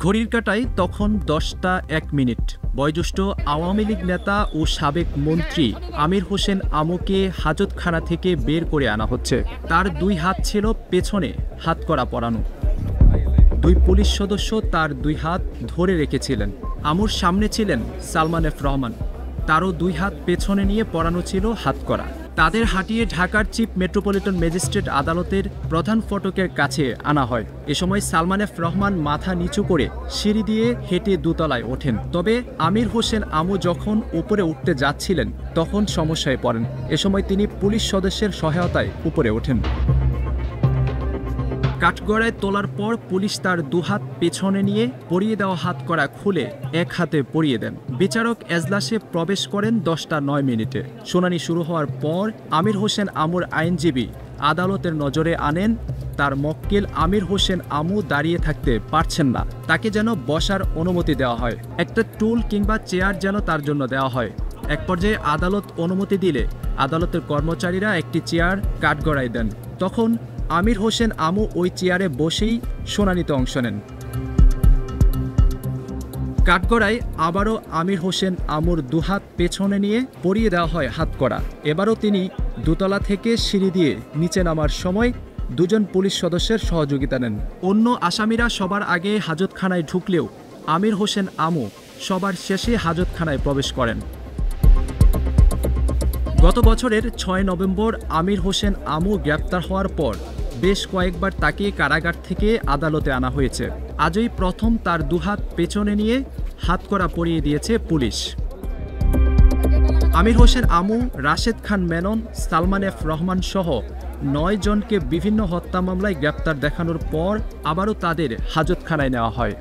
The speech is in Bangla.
ঘড়ির কাঁটায় তখন 10টা 1 মিনিট। বয়োজ্যেষ্ঠ আওয়ামী লীগ নেতা ও সাবেক মন্ত্রী আমির হোসেন আমুকে হাজতখানা থেকে বের করে আনা হচ্ছে। তার 2 হাত ছিল পেছনে হাতকড়া পরানো। 2 পুলিশ সদস্য তার 2 হাত ধরে রেখেছিলেন। আমুর সামনে ছিলেন সালমান এফ রহমান, তারও 2 হাত পেছনে নিয়ে পরানো ছিল হাতকড়া। তাদের হাঁটিয়ে ঢাকার চিফ মেট্রোপলিটন ম্যাজিস্ট্রেট আদালতের প্রধান ফটকের কাছে আনা হয়। এ সময় সালমান এফ রহমান মাথা নিচু করে সিঁড়ি দিয়ে হেঁটে দোতলায় ওঠেন। তবে আমির হোসেন আমু যখন উপরে উঠতে যাচ্ছিলেন তখন সমস্যায় পড়েন। এ সময় তিনি পুলিশ সদস্যের সহায়তায় উপরে ওঠেন। কাঠগড়ায় তোলার পর পুলিশ তার 2 হাত পেছনে নিয়ে পরিয়ে দেওয়া হাতকড়া খুলে 1 হাতে পরিয়ে দেন। বিচারক এজলাসে প্রবেশ করেন 10টা 9 মিনিটে। শুনানি শুরু হওয়ার পর আমির হোসেন আমুর আইনজীবী আদালতের নজরে আনেন তার মক্কেল আমির হোসেন আমু দাঁড়িয়ে থাকতে পারছেন না, তাকে যেন বসার অনুমতি দেওয়া হয়। একটা টুল কিংবা চেয়ার যেন তার জন্য দেওয়া হয়। এক পর্যায়ে আদালত অনুমতি দিলে আদালতের কর্মচারীরা একটি চেয়ার কাঠগড়ায় দেন। তখন আমির হোসেন আমু ওই চেয়ারে বসেই শুনানিতে অংশ নেন। কাঠগড়ায় আবারও আমির হোসেন আমুর 2 হাত পেছনে নিয়ে পরিয়ে দেওয়া হয় হাতকড়া। এবারও তিনি দোতলা থেকে সিঁড়ি দিয়ে নিচে নামার সময় 2 জন পুলিশ সদস্যের সহযোগিতা নেন। অন্য আসামিরা সবার আগে হাজতখানায় ঢুকলেও আমির হোসেন আমু সবার শেষে হাজতখানায় প্রবেশ করেন। গত বছরের 6 নভেম্বর আমির হোসেন আমু গ্রেপ্তার হওয়ার পর বেশ কয়েকবার তাকে কারাগার থেকে আদালতে আনা হয়েছে। আজই প্রথম তার 2 হাত পেছনে নিয়ে হাতকড়া পরিয়ে দিয়েছে পুলিশ। আমির হোসেন আমু, রাশেদ খান মেনন, সালমান এফ রহমান সহ 9 জনকে বিভিন্ন হত্যা মামলায় গ্রেপ্তার দেখানোর পর আবারও তাদের হাজতখানায় নেওয়া হয়।